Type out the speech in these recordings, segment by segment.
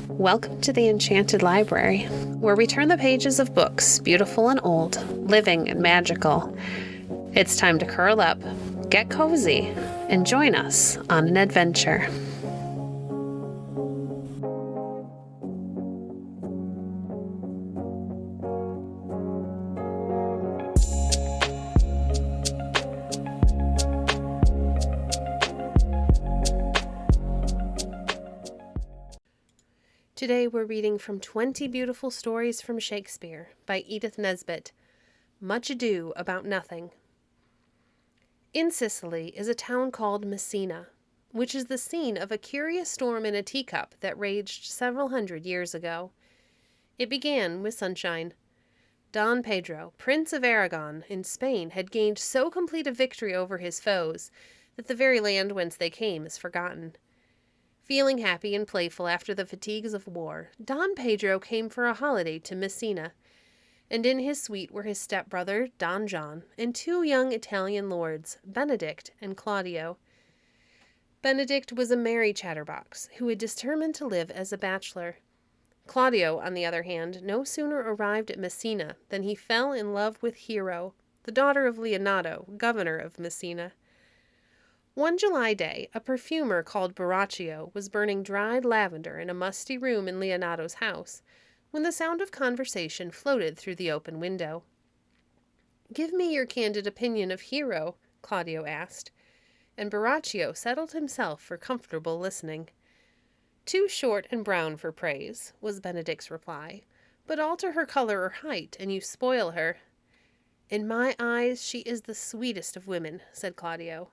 Welcome to the Enchanted Library, where we turn the pages of books, beautiful and old, living and magical. It's time to curl up, get cozy, and join us on an adventure. Today we're reading from 20 Beautiful Stories from Shakespeare by Edith Nesbit. Much Ado About Nothing. In Sicily is a town called Messina, which is the scene of a curious storm in a teacup that raged several hundred years ago. It began with sunshine. Don Pedro, Prince of Aragon in Spain, had gained so complete a victory over his foes that the very land whence they came is forgotten. Feeling happy and playful after the fatigues of war, Don Pedro came for a holiday to Messina, and in his suite were his stepbrother, Don John, and two young Italian lords, Benedict and Claudio. Benedict was a merry chatterbox, who had determined to live as a bachelor. Claudio, on the other hand, no sooner arrived at Messina than he fell in love with Hero, the daughter of Leonardo, governor of Messina. One July day, a perfumer called Borachio was burning dried lavender in a musty room in Leonardo's house, when the sound of conversation floated through the open window. "Give me your candid opinion of Hero," Claudio asked, and Borachio settled himself for comfortable listening. "Too short and brown for praise," was Benedict's reply, "but alter her color or height, and you spoil her." "In my eyes she is the sweetest of women," said Claudio.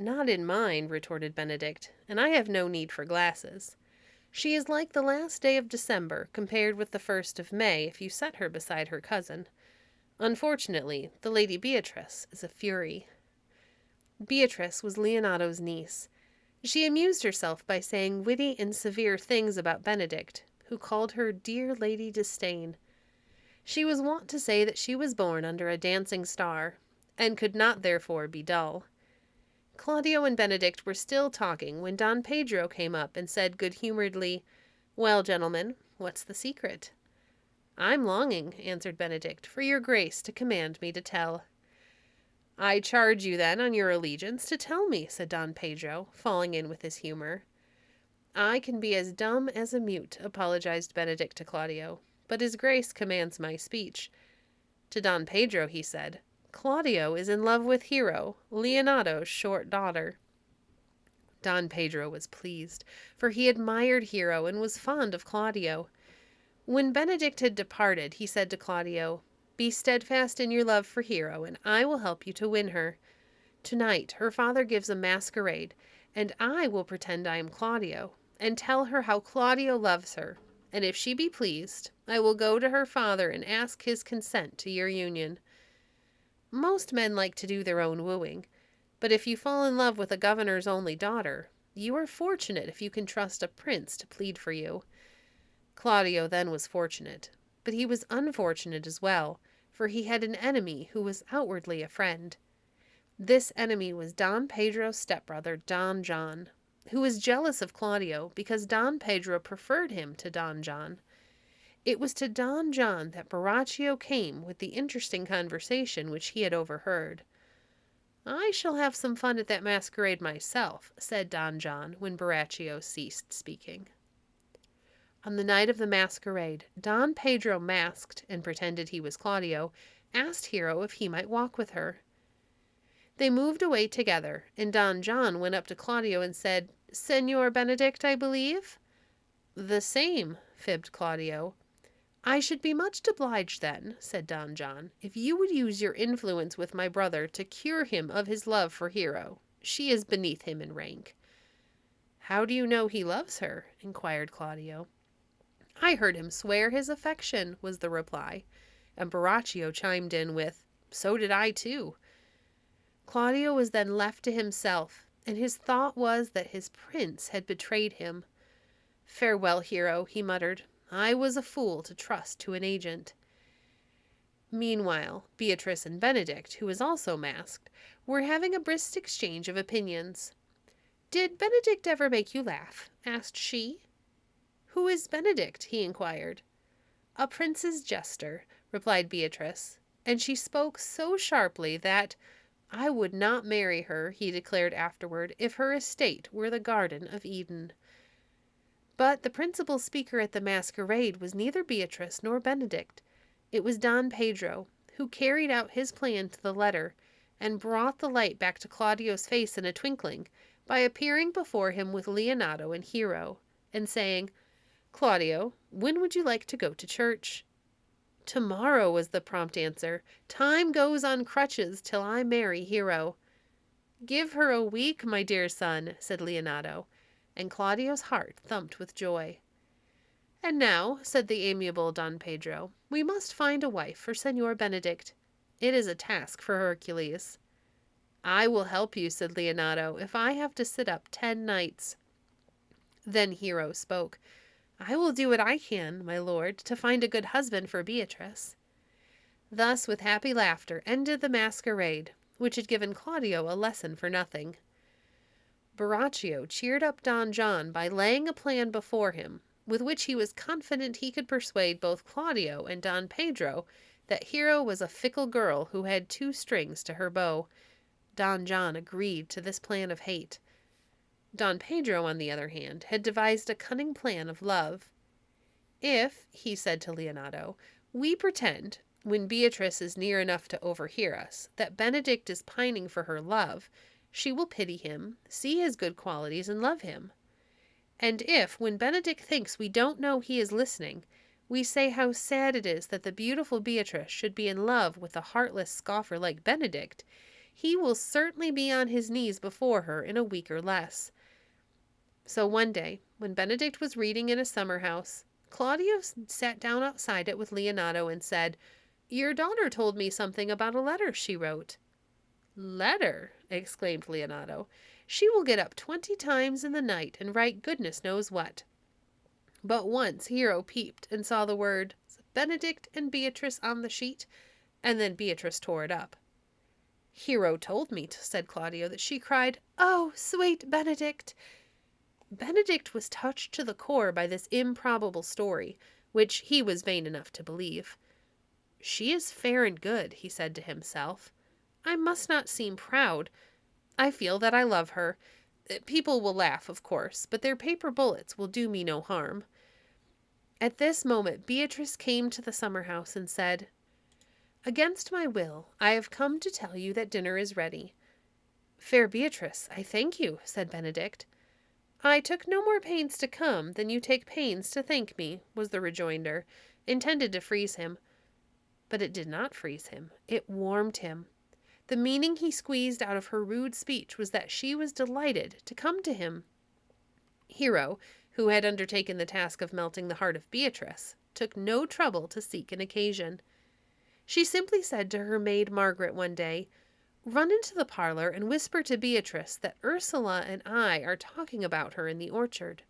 "Not in mine," retorted Benedict, "and I have no need for glasses. She is like the last day of December compared with the 1st of May if you set her beside her cousin. Unfortunately, the Lady Beatrice is a fury." Beatrice was Leonardo's niece. She amused herself by saying witty and severe things about Benedict, who called her Dear Lady Disdain. She was wont to say that she was born under a dancing star, and could not therefore be dull. Claudio and Benedict were still talking when Don Pedro came up and said good-humoredly, "Well, gentlemen, what's the secret?" "I'm longing," answered Benedict, "for your grace to command me to tell." "I charge you, then, on your allegiance, to tell me," said Don Pedro, falling in with his humor. "I can be as dumb as a mute," apologized Benedict to Claudio, "but his grace commands my speech." To Don Pedro he said, "Claudio is in love with Hero, Leonardo's short daughter." Don Pedro was pleased, for he admired Hero and was fond of Claudio. When Benedict had departed, he said to Claudio, "Be steadfast in your love for Hero, and I will help you to win her. Tonight her father gives a masquerade, and I will pretend I am Claudio, and tell her how Claudio loves her, and if she be pleased, I will go to her father and ask his consent to your union. Most men like to do their own wooing, but if you fall in love with a governor's only daughter, you are fortunate if you can trust a prince to plead for you." Claudio then was fortunate, but he was unfortunate as well, for he had an enemy who was outwardly a friend. This enemy was Don Pedro's stepbrother, Don John, who was jealous of Claudio because Don Pedro preferred him to Don John. It was to Don John that Borachio came with the interesting conversation which he had overheard. "I shall have some fun at that masquerade myself," said Don John when Borachio ceased speaking. On the night of the masquerade, Don Pedro masked and pretended he was Claudio, asked Hero if he might walk with her. They moved away together, and Don John went up to Claudio and said, "Señor Benedict, I believe?" "The same," fibbed Claudio. "I should be much obliged then," said Don John, "if you would use your influence with my brother to cure him of his love for Hero. She is beneath him in rank." "How do you know he loves her?" inquired Claudio. "I heard him swear his affection," was the reply, and Borachio chimed in with, "So did I too." Claudio was then left to himself, and his thought was that his prince had betrayed him. "Farewell, Hero," he muttered. "I was a fool to trust to an agent." Meanwhile, Beatrice and Benedict, who was also masked, were having a brisk exchange of opinions. "Did Benedict ever make you laugh?" asked she. "Who is Benedict?" he inquired. "A prince's jester," replied Beatrice, and she spoke so sharply that "I would not marry her," he declared afterward, "if her estate were the Garden of Eden." But the principal speaker at the masquerade was neither Beatrice nor Benedict. It was Don Pedro, who carried out his plan to the letter, and brought the light back to Claudio's face in a twinkling, by appearing before him with Leonardo and Hero, and saying, "Claudio, when would you like to go to church?" "Tomorrow," was the prompt answer. "Time goes on crutches till I marry Hero." "Give her a week, my dear son," said Leonardo, and Claudio's heart thumped with joy. "And now," said the amiable Don Pedro, "we must find a wife for Señor Benedict. It is a task for Hercules." "I will help you," said Leonardo, "if I have to sit up 10 nights." Then Hero spoke. "I will do what I can, my lord, to find a good husband for Beatrice." Thus, with happy laughter, ended the masquerade, which had given Claudio a lesson for nothing. Borachio cheered up Don John by laying a plan before him, with which he was confident he could persuade both Claudio and Don Pedro that Hero was a fickle girl who had 2 strings to her bow. Don John agreed to this plan of hate. Don Pedro, on the other hand, had devised a cunning plan of love. "If," he said to Leonardo, "we pretend, when Beatrice is near enough to overhear us, that Benedict is pining for her love, she will pity him, see his good qualities, and love him. And if, when Benedict thinks we don't know he is listening, we say how sad it is that the beautiful Beatrice should be in love with a heartless scoffer like Benedict, he will certainly be on his knees before her in a week or less." So one day, when Benedict was reading in a summer house, Claudio sat down outside it with Leonardo and said, "Your daughter told me something about a letter she wrote." "Letter?" exclaimed Leonardo. "She will get up 20 times in the night and write goodness knows what." But once Hero peeped and saw the words "Benedict and Beatrice" on the sheet, and then Beatrice tore it up. "Hero told me," said Claudio, "that she cried, 'Oh, sweet Benedict!'" Benedict was touched to the core by this improbable story, which he was vain enough to believe. "She is fair and good," he said to himself. "I must not seem proud. I feel that I love her. People will laugh, of course, but their paper bullets will do me no harm." At this moment Beatrice came to the summer house and said, "Against my will, I have come to tell you that dinner is ready." "Fair Beatrice, I thank you," said Benedict. "I took no more pains to come than you take pains to thank me," was the rejoinder, intended to freeze him. But it did not freeze him. It warmed him. The meaning he squeezed out of her rude speech was that she was delighted to come to him. Hero, who had undertaken the task of melting the heart of Beatrice, took no trouble to seek an occasion. She simply said to her maid Margaret one day, "Run into the parlor and whisper to Beatrice that Ursula and I are talking about her in the orchard."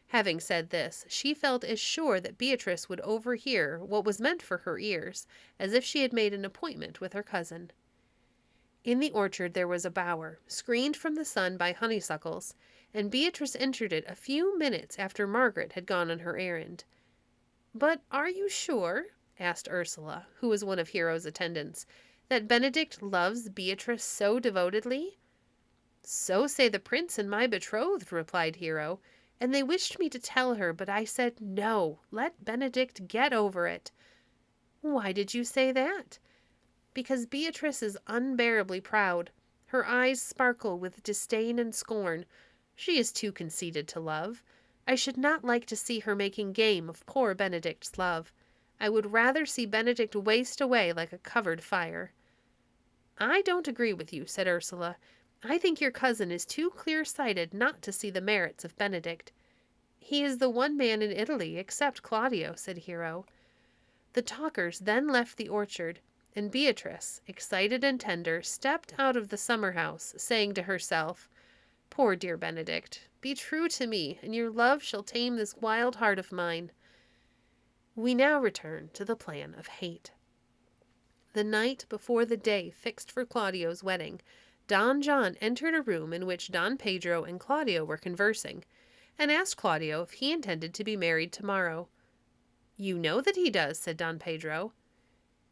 Having said this, she felt as sure that Beatrice would overhear what was meant for her ears, as if she had made an appointment with her cousin. In the orchard there was a bower, screened from the sun by honeysuckles, and Beatrice entered it a few minutes after Margaret had gone on her errand. "But are you sure," asked Ursula, who was one of Hero's attendants, "that Benedict loves Beatrice so devotedly?" "So say the prince and my betrothed," replied Hero, "and they wished me to tell her, but I said, 'No, let Benedict get over it.'" "Why did you say that?" "Because Beatrice is unbearably proud. Her eyes sparkle with disdain and scorn. She is too conceited to love. I should not like to see her making game of poor Benedict's love. I would rather see Benedict waste away like a covered fire." "I don't agree with you," said Ursula. "I think your cousin is too clear-sighted not to see the merits of Benedict." "He is the one man in Italy, except Claudio," said Hero. The talkers then left the orchard, and Beatrice, excited and tender, stepped out of the summer house, saying to herself, "Poor dear Benedict, be true to me, and your love shall tame this wild heart of mine." We now return to the plan of hate. The night before the day fixed for Claudio's wedding, Don John entered a room in which Don Pedro and Claudio were conversing, and asked Claudio if he intended to be married tomorrow. "You know that he does," said Don Pedro.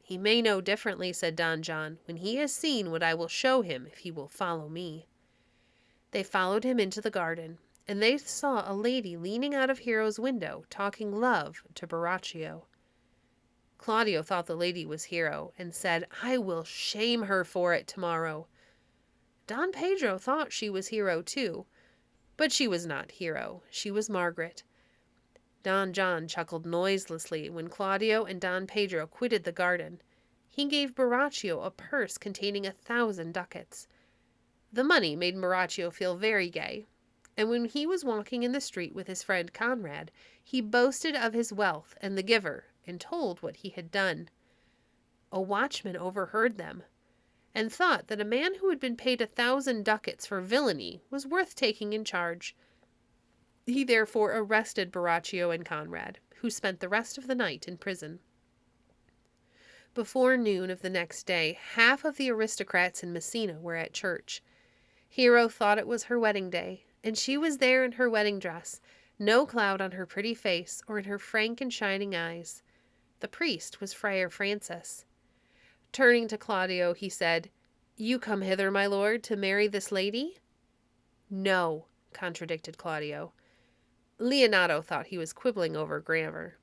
"He may know differently," said Don John, "when he has seen what I will show him if he will follow me." They followed him into the garden, and they saw a lady leaning out of Hero's window, talking love to Borachio. Claudio thought the lady was Hero, and said, "I will shame her for it tomorrow." Don Pedro thought she was Hero too, but she was not Hero. She was Margaret. Don John chuckled noiselessly when Claudio and Don Pedro quitted the garden. He gave Borachio a purse containing 1,000 ducats. The money made Borachio feel very gay, and when he was walking in the street with his friend Conrad, he boasted of his wealth and the giver, and told what he had done. A watchman overheard them, and thought that a man who had been paid 1,000 ducats for villainy was worth taking in charge. He therefore arrested Borachio and Conrad, who spent the rest of the night in prison. Before noon of the next day, half of the aristocrats in Messina were at church. Hero thought it was her wedding day, and she was there in her wedding dress, no cloud on her pretty face or in her frank and shining eyes. The priest was Friar Francis. Turning to Claudio, he said, "You come hither, my lord, to marry this lady?" "No," contradicted Claudio. Leonato thought he was quibbling over grammar.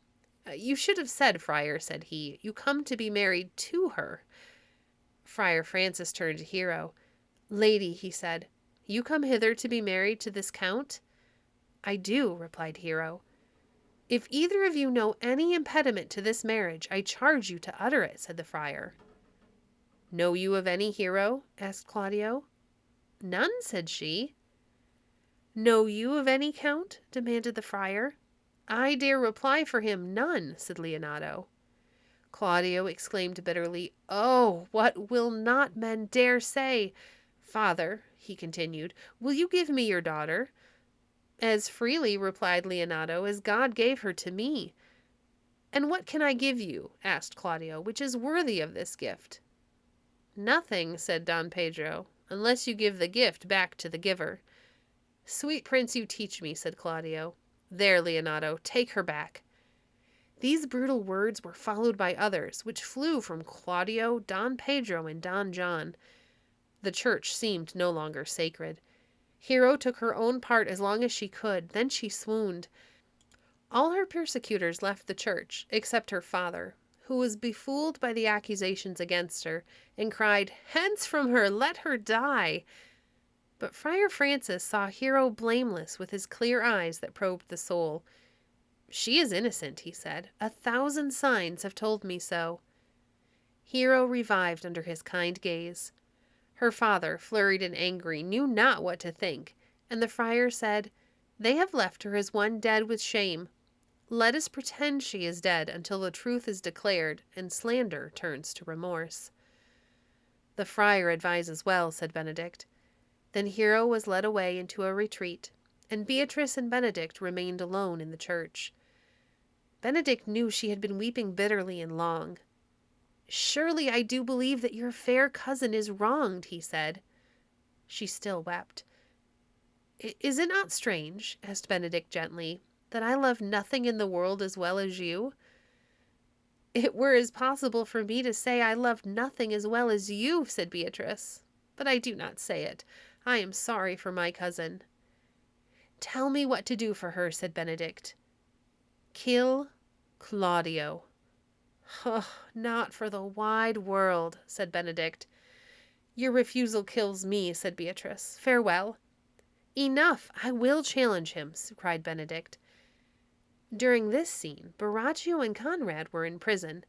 "You should have said, friar," said he, "you come to be married to her." Friar Francis turned to Hero. "Lady," he said, "you come hither to be married to this count?" "I do," replied Hero. "If either of you know any impediment to this marriage, I charge you to utter it," said the friar. "Know you of any, Hero?" asked Claudio. "None," said she. "Know you of any, Count?" demanded the friar. "I dare reply for him, none," said Leonato. Claudio exclaimed bitterly, "Oh, what will not men dare say? Father," he continued, "will you give me your daughter?" "As freely," replied Leonato, "as God gave her to me." "And what can I give you," asked Claudio, "which is worthy of this gift?" "Nothing," said Don Pedro, "unless you give the gift back to the giver." "Sweet prince, you teach me," said Claudio. "There, Leonato, take her back." These brutal words were followed by others, which flew from Claudio, Don Pedro, and Don John. The church seemed no longer sacred. Hero took her own part as long as she could, then she swooned. All her persecutors left the church, except her father, who was befooled by the accusations against her, and cried, "Hence from her, let her die!" But Friar Francis saw Hero blameless with his clear eyes that probed the soul. "She is innocent," he said. "1,000 signs have told me so." Hero revived under his kind gaze. Her father, flurried and angry, knew not what to think, and the friar said, "They have left her as one dead with shame. Let us pretend she is dead until the truth is declared and slander turns to remorse." "The friar advises well," said Benedict. Then Hero was led away into a retreat, and Beatrice and Benedict remained alone in the church. Benedict knew she had been weeping bitterly and long. "Surely I do believe that your fair cousin is wronged," he said. She still wept. "Is it not strange," asked Benedict gently, "that I love nothing in the world as well as you?" "It were as possible for me to say I loved nothing as well as you," said Beatrice, "but I do not say it. I am sorry for my cousin." "Tell me what to do for her," said Benedict. "Kill Claudio." "Oh, not for the wide world," said Benedict. "Your refusal kills me," said Beatrice. "Farewell." "Enough! I will challenge him," cried Benedict. During this scene, Borachio and Conrad were in prison.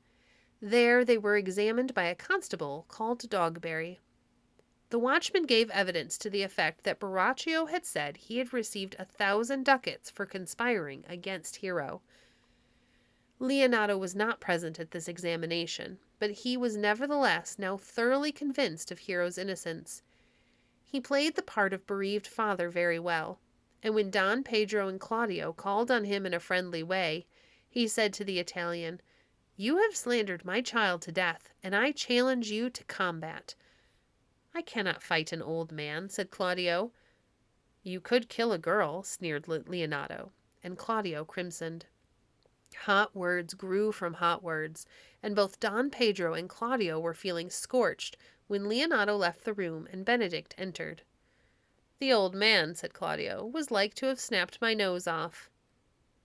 There they were examined by a constable called Dogberry. The watchman gave evidence to the effect that Borachio had said he had received 1,000 ducats for conspiring against Hero. Leonato was not present at this examination, but he was nevertheless now thoroughly convinced of Hero's innocence. He played the part of bereaved father very well, and when Don Pedro and Claudio called on him in a friendly way, he said to the Italian, "You have slandered my child to death, and I challenge you to combat." "I cannot fight an old man," said Claudio. You could kill a girl, sneered Leonato, and Claudio crimsoned. Hot words grew from hot words, and both Don Pedro and Claudio were feeling scorched when Leonato left the room and Benedict entered. The old man, said Claudio, was like to have snapped my nose off.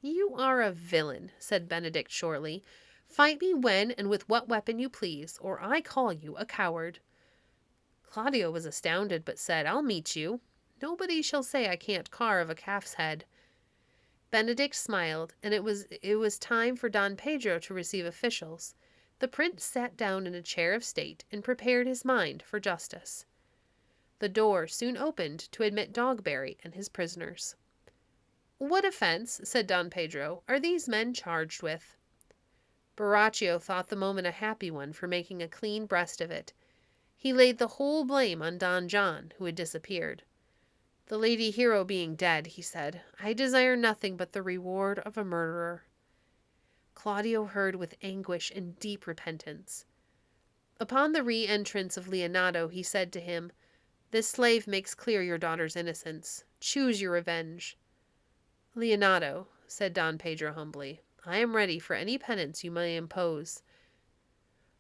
You are a villain, said Benedict shortly. Fight me when and with what weapon you please, or I call you a coward. Claudio was astounded, but said, I'll meet you. Nobody shall say I can't carve a calf's head. Benedict smiled, and it was time for Don Pedro to receive officials. The prince sat down in a chair of state and prepared his mind for justice. The door soon opened to admit Dogberry and his prisoners. What offense, said Don Pedro, are these men charged with? Borachio thought the moment a happy one for making a clean breast of it. He laid the whole blame on Don John, who had disappeared. The Lady Hero being dead, he said, I desire nothing but the reward of a murderer. Claudio heard with anguish and deep repentance. Upon the re-entrance of Leonato, he said to him, This slave makes clear your daughter's innocence. Choose your revenge. Leonato, said Don Pedro humbly, I am ready for any penance you may impose.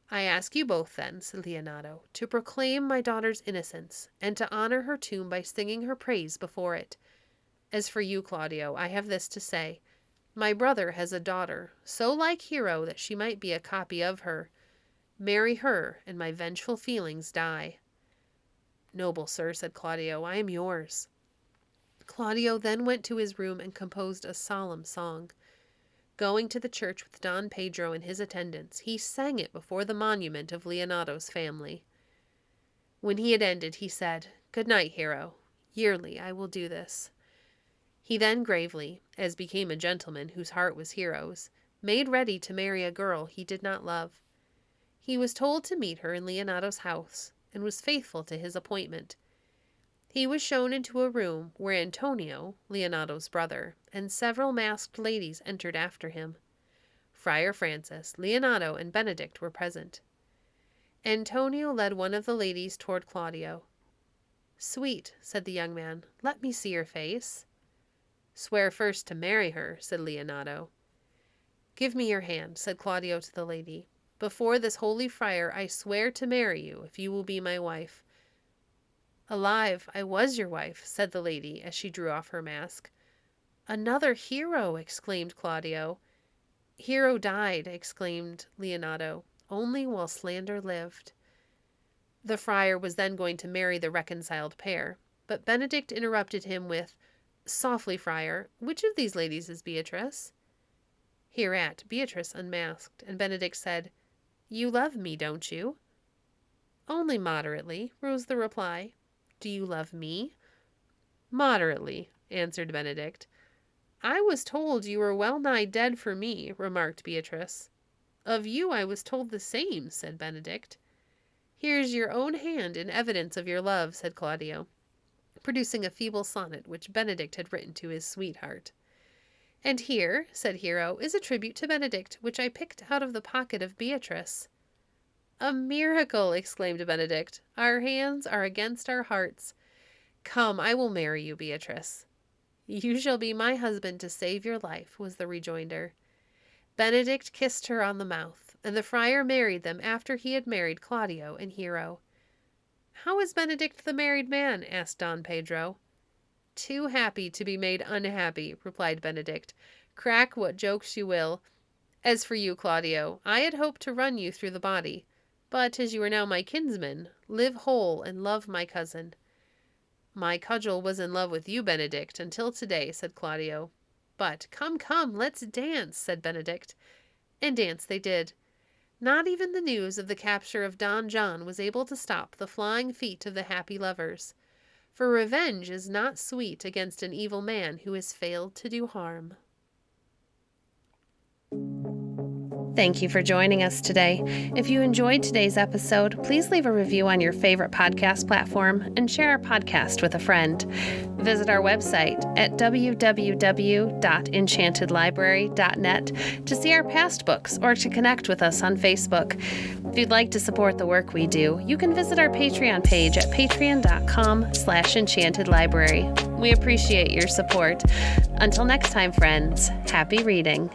I ask you both, then, said Leonato, to proclaim my daughter's innocence, and to honor her tomb by singing her praise before it. As for you, Claudio, I have this to say. My brother has a daughter, so like Hero that she might be a copy of her. Marry her, and my vengeful feelings die. Noble sir, said Claudio, I am yours. Claudio then went to his room and composed a solemn song. Going to the church with Don Pedro and his attendants, he sang it before the monument of Leonato's family. When he had ended, he said, Good night, Hero. Yearly I will do this. He then gravely, as became a gentleman whose heart was Hero's, made ready to marry a girl he did not love. He was told to meet her in Leonato's house, and was faithful to his appointment. He was shown into a room where Antonio, Leonato's brother, and several masked ladies entered after him. Friar Francis, Leonato, and Benedict were present. Antonio led one of the ladies toward Claudio. Sweet, said the young man, let me see your face. Swear first to marry her, said Leonato. Give me your hand, said Claudio to the lady. Before this holy friar I swear to marry you if you will be my wife. Alive, I was your wife, said the lady as she drew off her mask. Another Hero, exclaimed Claudio. Hero died, exclaimed Leonato, only while slander lived. The friar was then going to marry the reconciled pair, but Benedict interrupted him with, Softly, friar, which of these ladies is Beatrice? Hereat Beatrice unmasked, and Benedict said, You love me, don't you? Only moderately, was the reply. Do you love me? Moderately, answered Benedict. I was told you were well nigh dead for me, remarked Beatrice. Of you I was told the same, said Benedict. Here's your own hand in evidence of your love, said Claudio, producing a feeble sonnet which Benedict had written to his sweetheart. And here, said Hero, is a tribute to Benedict, which I picked out of the pocket of Beatrice. A miracle, exclaimed Benedict. Our hands are against our hearts. Come, I will marry you, Beatrice. You shall be my husband to save your life, was the rejoinder. Benedict kissed her on the mouth, and the friar married them after he had married Claudio and Hero. How is Benedict the married man? Asked Don Pedro. Too happy to be made unhappy, replied Benedict. Crack what jokes you will. As for you, Claudio, I had hoped to run you through the body. But as you are now my kinsman, live whole and love my cousin. My cudgel was in love with you, Benedict, until today, said Claudio. But come, let's dance, said Benedict. And dance they did. Not even the news of the capture of Don John was able to stop the flying feet of the happy lovers. For revenge is not sweet against an evil man who has failed to do harm. Thank you for joining us today. If you enjoyed today's episode, please leave a review on your favorite podcast platform and share our podcast with a friend. Visit our website at www.enchantedlibrary.net to see our past books or to connect with us on Facebook. If you'd like to support the work we do, you can visit our Patreon page at patreon.com/enchantedlibrary. We appreciate your support. Until next time, friends, happy reading.